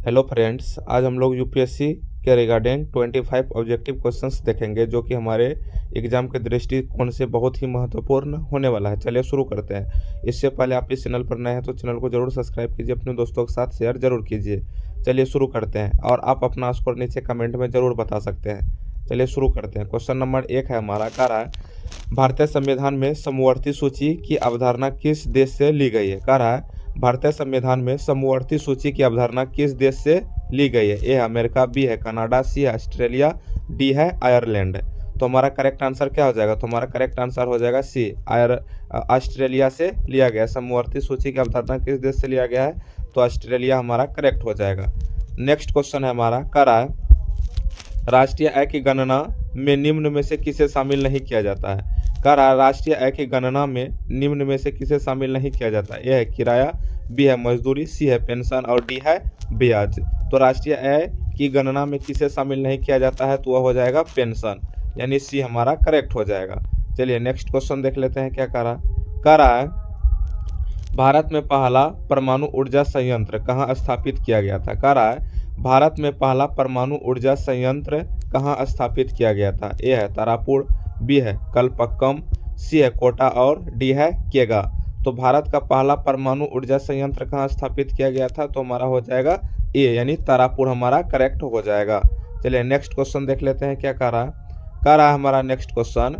Hello friends, आज हम लोग यूपीएससी के रिगार्डिंग 25 ऑब्जेक्टिव क्वेश्चंस देखेंगे जो कि हमारे एग्जाम के दृष्टिकोण से बहुत ही महत्वपूर्ण होने वाला है। चलिए शुरू करते हैं। इससे पहले आप इस चैनल पर नए हैं तो चैनल को जरूर सब्सक्राइब कीजिए, अपने दोस्तों के साथ शेयर जरूर कीजिए। चलिए शुरू करते हैं और आप अपना स्कोर नीचे कमेंट में जरूर बता सकते हैं। चलिए शुरू करते हैं। क्वेश्चन नंबर 1 है हमारा, कह रहा है भारतीय संविधान में समवर्ती सूची की अवधारणा किस देश से ली गई है। कह रहा है भारतीय संविधान में समवर्ती सूची की अवधारणा किस देश से ली गई है। ए है अमेरिका, बी है कनाडा, सी है ऑस्ट्रेलिया, डी है आयरलैंड। तो हमारा करेक्ट आंसर क्या हो जाएगा? तो हमारा करेक्ट आंसर हो जाएगा सी, ऑस्ट्रेलिया से लिया गया। समवर्ती सूची की अवधारणा किस देश से लिया गया है? तो ऑस्ट्रेलिया हमारा करेक्ट हो जाएगा। नेक्स्ट क्वेश्चन है हमारा, कह रहा है राष्ट्रीय आय की गणना में निम्न में से किसे शामिल नहीं किया जाता है। कह रहा है राष्ट्रीय आय की गणना में निम्न में से किसे शामिल नहीं किया जाता है। ए है किराया, बी है मजदूरी, सी है पेंशन और डी है ब्याज। तो राष्ट्रीय आय की गणना में किसे शामिल नहीं किया जाता है? तो वह हो जाएगा पेंशन, यानी सी हमारा करेक्ट हो जाएगा। चलिए नेक्स्ट क्वेश्चन देख लेते हैं क्या कह रहा है भारत में पहला परमाणु ऊर्जा संयंत्र कहाँ स्थापित किया गया था। कह रहा है भारत में पहला परमाणु ऊर्जा संयंत्र कहाँ स्थापित किया गया था। ए है तारापुर, बी है कलपक्कम, सी है कोटा और डी है केगा। तो भारत का पहला परमाणु ऊर्जा संयंत्र कहाँ स्थापित किया गया था? तो हमारा हो जाएगा ए, यानी तारापुर हमारा करेक्ट हो जाएगा। चलिए नेक्स्ट क्वेश्चन देख लेते हैं क्या कह रहा है हमारा नेक्स्ट क्वेश्चन,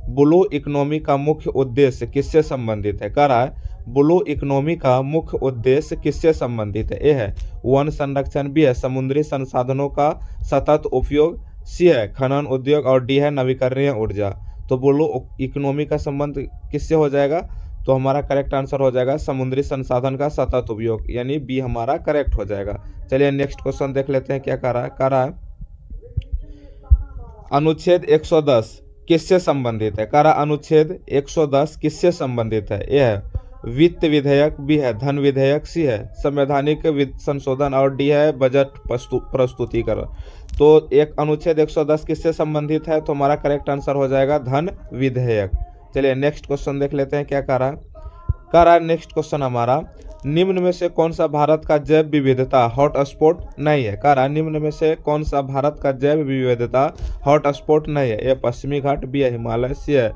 ब्लू इकोनॉमी का मुख्य उद्देश्य किससे संबंधित है। कह रहा है ब्लू इकोनॉमी का मुख्य उद्देश्य किससे संबंधित है। ए है वन संरक्षण, बी है समुद्री संसाधनों का सतत उपयोग, सी है खनन उद्योग और डी है नवीकरणीय ऊर्जा। तो ब्लू इकोनॉमी का संबंध किससे हो जाएगा? तो हमारा करेक्ट आंसर हो जाएगा समुद्री संसाधन का सतत उपयोग, यानी बी हमारा करेक्ट हो जाएगा। चलिए नेक्स्ट क्वेश्चन देख लेते हैं क्या कह रहा है अनुच्छेद 110 किससे संबंधित है। कह रहा अनुच्छेद 110 किससे संबंधित है। ए है वित्त विधेयक, बी है धन विधेयक, सी है संवैधानिक संशोधन और डी है बजट प्रस्तुतिकरण। तो एक अनुच्छेद 110 किससे संबंधित है? तो हमारा करेक्ट आंसर हो जाएगा धन विधेयक। चलिए नेक्स्ट क्वेश्चन देख लेते हैं क्या कह रहा है नेक्स्ट क्वेश्चन हमारा, निम्न में से कौन सा भारत का जैव विविधता हॉटस्पॉट नहीं है। कह रहा है निम्न में से कौन सा भारत का जैव विविधता हॉटस्पॉट नहीं है। ए पश्चिमी घाट, बी है हिमालय, सी है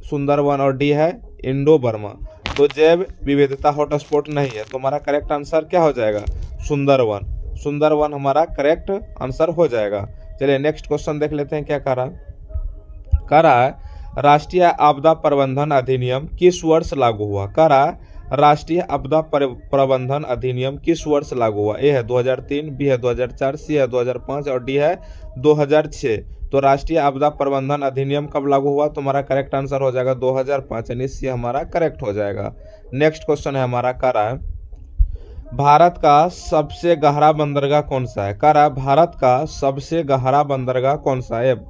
सुंदरवन और डी है इंडो बर्मा। तो जैव विविधता हॉटस्पॉट नहीं है, तो हमारा करेक्ट आंसर क्या हो जाएगा? सुंदरवन हमारा करेक्ट आंसर हो जाएगा। चलिए नेक्स्ट क्वेश्चन देख लेते हैं क्या कह रहा है राष्ट्रीय आपदा प्रबंधन अधिनियम किस वर्ष लागू हुआ। कह रहा है राष्ट्रीय आपदा प्रबंधन अधिनियम किस वर्ष लागू हुआ। ए है 2003, बी है 2004, सी है 2005 और डी है 2006। तो राष्ट्रीय आपदा प्रबंधन अधिनियम कब लागू हुआ? तो हमारा करेक्ट आंसर हो जाएगा 2005, यानी सी हमारा करेक्ट हो जाएगा। नेक्स्ट क्वेश्चन है हमारा, कह रहा है भारत का सबसे गहरा बंदरगाह कौन सा है। कह रहा है भारत का सबसे गहरा बंदरगाह कौन सा है।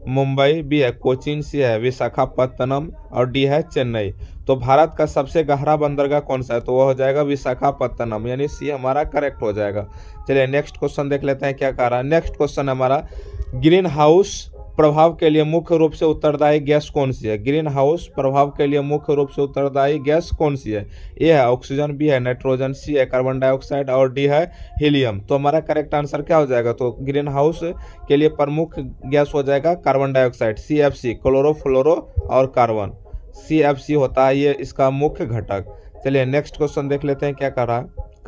मुंबई, बी है कोचीन, सी है विशाखापत्तनम और डी है चेन्नई। तो भारत का सबसे गहरा बंदरगाह कौन सा है? तो वह हो जाएगा विशाखापत्तनम, यानी सी हमारा करेक्ट हो जाएगा। चलिए नेक्स्ट क्वेश्चन देख लेते हैं क्या कह रहा है। नेक्स्ट क्वेश्चन हमारा ग्रीन हाउस प्रभाव के लिए मुख्य रूप से उत्तरदायी गैस कौन सी है। ग्रीन हाउस प्रभाव के लिए मुख्य रूप से उत्तरदायी गैस कौन सी है। ए है ऑक्सीजन, बी है नाइट्रोजन, सी है कार्बन डाइऑक्साइड और डी है हीलियम। तो हमारा करेक्ट आंसर क्या हो जाएगा? तो ग्रीन हाउस के लिए प्रमुख गैस हो जाएगा कार्बन डाइऑक्साइड, CFC क्लोरोफ्लोरो और कार्बन। CFC होता है ये इसका मुख्य घटक। चलिए नेक्स्ट क्वेश्चन देख लेते हैं क्या कह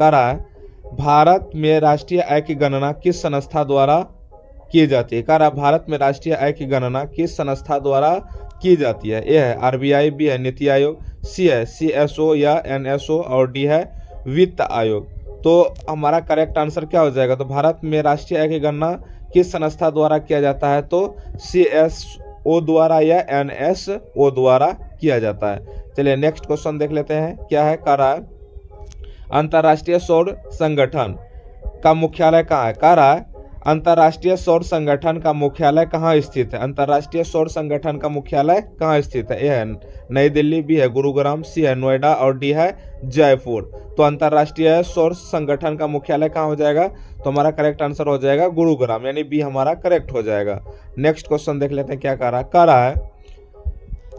रहा है भारत में राष्ट्रीय आय की गणना किस संस्था द्वारा की जाती है। कह रहा भारत में राष्ट्रीय आय की गणना किस संस्था द्वारा की जाती है। ए है RBI, बी है नीति आयोग, सी है CSO या NSO और डी है वित्त आयोग। तो हमारा करेक्ट आंसर क्या हो जाएगा? तो भारत में राष्ट्रीय आय की गणना किस संस्था द्वारा किया जाता है? तो CSO द्वारा या NSO द्वारा किया जाता है। चलिए नेक्स्ट क्वेश्चन देख लेते हैं क्या है। कह रहा है अंतर्राष्ट्रीय सौर संगठन का मुख्यालय कहाँ है। कह रहा है अंतर्राष्ट्रीय सौर संगठन का मुख्यालय कहाँ स्थित है। अंतर्राष्ट्रीय सौर संगठन का मुख्यालय कहाँ स्थित है। ए है नई दिल्ली, बी है गुरुग्राम, सी है नोएडा और डी है जयपुर। तो अंतर्राष्ट्रीय सौर संगठन का मुख्यालय कहाँ हो जाएगा? तो हमारा करेक्ट आंसर हो जाएगा गुरुग्राम, यानी बी हमारा करेक्ट हो जाएगा। नेक्स्ट क्वेश्चन देख लेते हैं क्या कह रहा है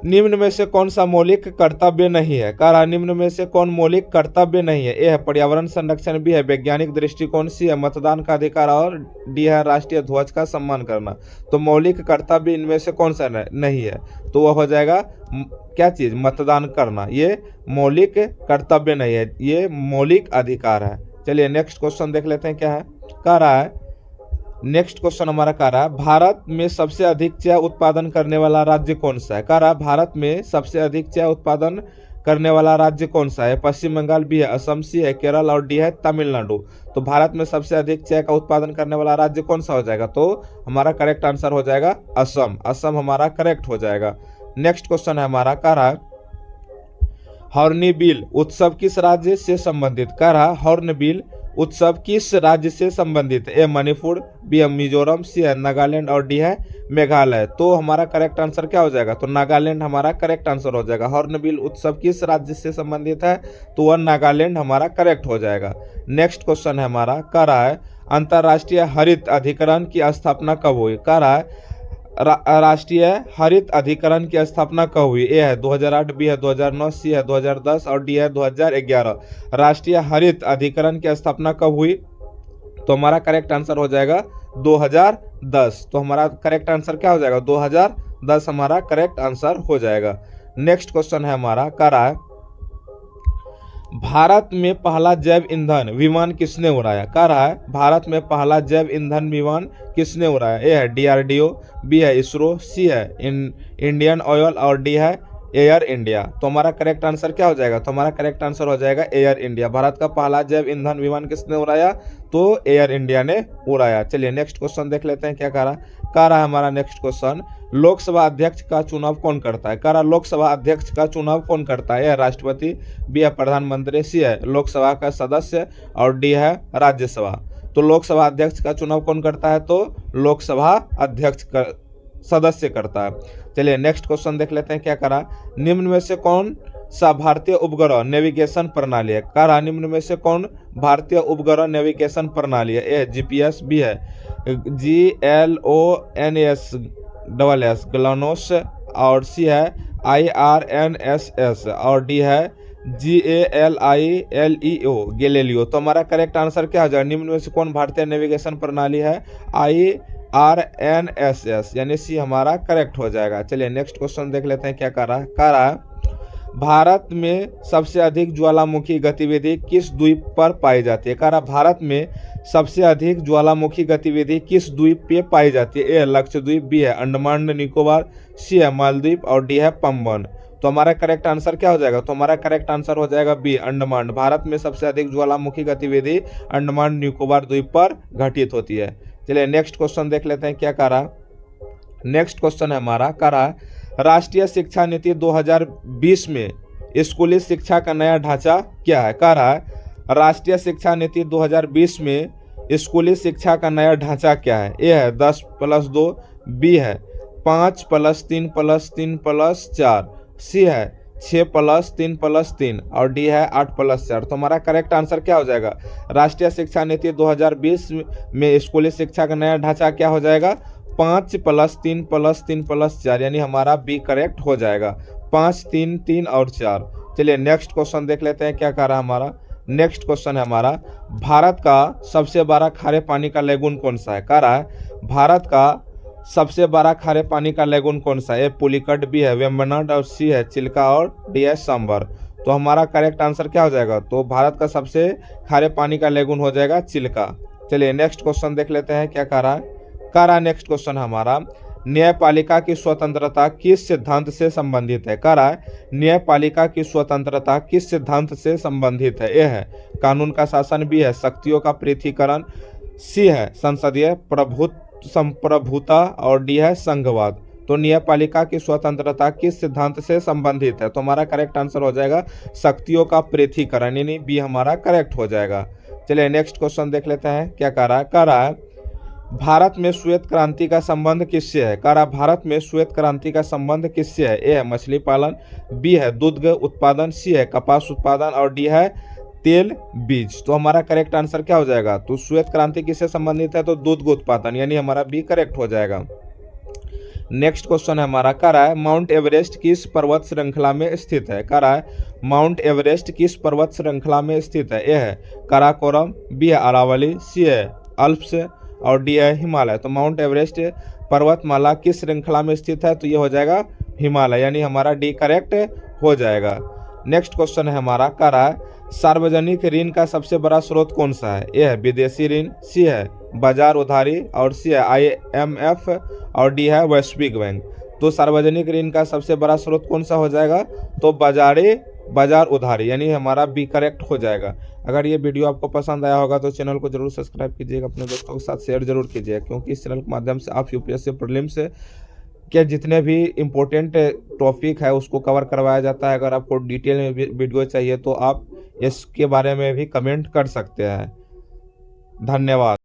निम्न में से कौन सा मौलिक कर्तव्य नहीं है? कह रहा निम्न में से कौन मौलिक कर्तव्य नहीं है? ए है पर्यावरण संरक्षण, बी है वैज्ञानिक दृष्टिकोण, सी है मतदान का अधिकार और डी है राष्ट्रीय ध्वज का सम्मान करना। तो मौलिक कर्तव्य इनमें से कौन सा नहीं है? तो वह हो जाएगा क्या चीज? मतदान करना। ये मौलिक कर्तव्य नहीं है, ये मौलिक अधिकार है। चलिए नेक्स्ट क्वेश्चन देख लेते हैं क्या है। कह रहा है नेक्स्ट क्वेश्चन हमारा कह रहा है भारत में सबसे अधिक चाय उत्पादन करने वाला राज्य कौन सा है? कह रहा है भारत में सबसे अधिक चाय उत्पादन करने वाला राज्य कौन सा है? पश्चिम बंगाल, बी है असम, सी है केरल और डी है तमिलनाडु। तो भारत में सबसे अधिक चाय का उत्पादन करने वाला राज्य कौन सा हो जाएगा? तो हमारा करेक्ट आंसर हो जाएगा असम। असम हमारा करेक्ट हो जाएगा। नेक्स्ट क्वेश्चन है हमारा, कह रहा है हॉर्नबिल उत्सव किस राज्य से संबंधित? कह रहा हॉर्नबिल उत्सव किस राज्य से संबंधित है? ए मणिपुर, बी है मिजोरम, सी है नागालैंड और डी है मेघालय। तो हमारा करेक्ट आंसर क्या हो जाएगा? तो नागालैंड हमारा करेक्ट आंसर हो जाएगा। हॉर्नबिल उत्सव किस राज्य से संबंधित है? तो वह नागालैंड हमारा करेक्ट हो जाएगा। नेक्स्ट क्वेश्चन है हमारा, कह रहा है अंतर्राष्ट्रीय हरित अधिकरण की स्थापना कब हुई? कह रहा है राष्ट्रीय हरित अधिकरण की स्थापना कब हुई? ए है 2008, बी है 2009, सी है 2010 और डी है 2011। राष्ट्रीय हरित अधिकरण की स्थापना कब हुई? तो हमारा करेक्ट आंसर हो जाएगा 2010। तो हमारा करेक्ट आंसर क्या हो जाएगा? 2010 हमारा करेक्ट आंसर हो जाएगा। नेक्स्ट क्वेश्चन है हमारा, कह रहा है भारत में पहला जैव ईंधन विमान किसने उड़ाया? कह रहा है भारत में पहला जैव ईंधन विमान किसने उड़ाया? ए है DRDO, बी है इसरो, सी है इंडियन ऑयल और डी है एयर इंडिया। तो हमारा करेक्ट आंसर क्या हो जाएगा? तो हमारा करेक्ट आंसर हो जाएगा एयर इंडिया। भारत का पहला जैव ईंधन विमान किसने उड़ाया? तो एयर इंडिया ने उड़ाया। चलिए नेक्स्ट क्वेश्चन देख लेते हैं क्या कह रहा है। कह रहा है हमारा नेक्स्ट क्वेश्चन, लोकसभा अध्यक्ष का चुनाव कौन करता है? कह रहा लोकसभा अध्यक्ष का चुनाव कौन करता है? राष्ट्रपति, बी है प्रधानमंत्री, सी है लोकसभा का सदस्य और डी है राज्यसभा। तो लोकसभा अध्यक्ष का चुनाव कौन करता है? तो लोकसभा अध्यक्ष का सदस्य करता है। चलिए नेक्स्ट क्वेश्चन देख लेते हैं क्या करा। निम्न में से कौन सा भारतीय उपग्रह नेविगेशन प्रणाली है? कह रहा निम्न में से कौन भारतीय उपग्रह नेविगेशन प्रणाली है? ए GPS, बी है GLONASS ग्लानोस और सी है IRNSS और डी है GALILEO गैलीलियो। तो हमारा करेक्ट आंसर क्या हो जाएगा? निम्न में से कौन भारतीय नेविगेशन प्रणाली है? IRNSS यानी सी हमारा करेक्ट हो जाएगा। चलिए नेक्स्ट क्वेश्चन देख लेते हैं क्या कह रहा है। कह रहा है भारत में सबसे अधिक ज्वालामुखी गतिविधि किस द्वीप पर पाई जाती है? कह रहा भारत में सबसे अधिक ज्वालामुखी गतिविधि किस द्वीप पे पाई जाती है? ए लक्षद्वीप, बी है अंडमान निकोबार, सी है मालदीव और डी है पंबन। तो हमारा करेक्ट आंसर क्या हो जाएगा? तो हमारा करेक्ट आंसर हो जाएगा बी अंडमान। भारत में सबसे अधिक ज्वालामुखी गतिविधि अंडमान निकोबार द्वीप पर घटित होती है। चलिए नेक्स्ट क्वेश्चन देख लेते हैं क्या कह रहा। नेक्स्ट क्वेश्चन है हमारा, कह रहा राष्ट्रीय शिक्षा नीति 2020 में स्कूली शिक्षा का नया ढांचा क्या है? कह रहा है राष्ट्रीय शिक्षा नीति 2020 में स्कूली शिक्षा का नया ढांचा क्या है? ए है 10+2, बी है 5+3+3+4, सी है 6+3+3 और डी है 8+4। तो हमारा करेक्ट आंसर क्या हो जाएगा? राष्ट्रीय शिक्षा नीति 2020 में स्कूली शिक्षा का नया ढांचा क्या हो जाएगा? 5+3+3+4 यानी हमारा बी करेक्ट हो जाएगा। 5, 3, 3 और 4। चलिए नेक्स्ट क्वेश्चन देख लेते हैं क्या कह रहा है हमारा। नेक्स्ट क्वेश्चन है हमारा, भारत का सबसे बड़ा खारे पानी का लेगुन कौन सा है? कह रहा है भारत का सबसे बड़ा खारे पानी का लेगुन कौन सा है? ए पुलिकट, बी है वेम्बनाड और सी है चिल्का और डी है सांबर। तो हमारा करेक्ट आंसर क्या हो जाएगा? तो भारत का सबसे खारे पानी का लेगुन हो जाएगा चिल्का। चलिए नेक्स्ट क्वेश्चन देख लेते हैं क्या कह रहा है। कह रहा नेक्स्ट क्वेश्चन हमारा, न्यायपालिका की स्वतंत्रता किस सिद्धांत से संबंधित है? कह रहा है न्यायपालिका की स्वतंत्रता किस सिद्धांत से संबंधित है? ए है कानून का शासन, बी है शक्तियों का पृथकीकरण, सी है संसदीय संप्रभुता और डी है संघवाद। तो न्यायपालिका की स्वतंत्रता किस सिद्धांत से संबंधित है? तो हमारा करेक्ट आंसर हो जाएगा शक्तियों का पृथकीकरण यानी बी हमारा करेक्ट हो जाएगा। चलिए नेक्स्ट क्वेश्चन देख लेते हैं क्या कह रहा है। कह रहा है भारत में श्वेत क्रांति का संबंध किससे है? कह रहा भारत में श्वेत क्रांति का संबंध किससे है? ए है मछली पालन, बी है दूध उत्पादन, सी है कपास उत्पादन और डी है तेल बीज। तो हमारा करेक्ट आंसर क्या हो जाएगा? तो श्वेत क्रांति किससे संबंधित है? तो दूध उत्पादन यानी हमारा बी करेक्ट हो जाएगा। नेक्स्ट क्वेश्चन है हमारा, कह रहा है माउंट एवरेस्ट किस पर्वत श्रृंखला में स्थित है। कह रहा है माउंट एवरेस्ट किस पर्वत श्रृंखला में स्थित है। ए है काराकोरम, बी है अरावली, सी है अल्प्स और डी है हिमालय। तो माउंट एवरेस्ट पर्वतमाला किस श्रृंखला में स्थित है, तो ये हो जाएगा हिमालय, यानी हमारा डी करेक्ट हो जाएगा। नेक्स्ट क्वेश्चन है हमारा, कह रहा है सार्वजनिक ऋण का सबसे बड़ा स्रोत कौन सा है। ए है विदेशी ऋण, सी है बाजार उधारी और सी है IMF और डी है वैश्विक बैंक। तो सार्वजनिक ऋण का सबसे बड़ा स्रोत कौन सा हो जाएगा, तो बाजार उधारी, यानी हमारा बी करेक्ट हो जाएगा। अगर ये वीडियो आपको पसंद आया होगा तो चैनल को जरूर सब्सक्राइब कीजिएगा, अपने दोस्तों के साथ शेयर जरूर कीजिएगा, क्योंकि इस चैनल के माध्यम से आप UPSC प्रीलिम्स के जितने भी इम्पोर्टेंट टॉपिक है उसको कवर करवाया जाता है। अगर आपको डिटेल में वीडियो चाहिए तो आप इसके बारे में भी कमेंट कर सकते हैं। धन्यवाद।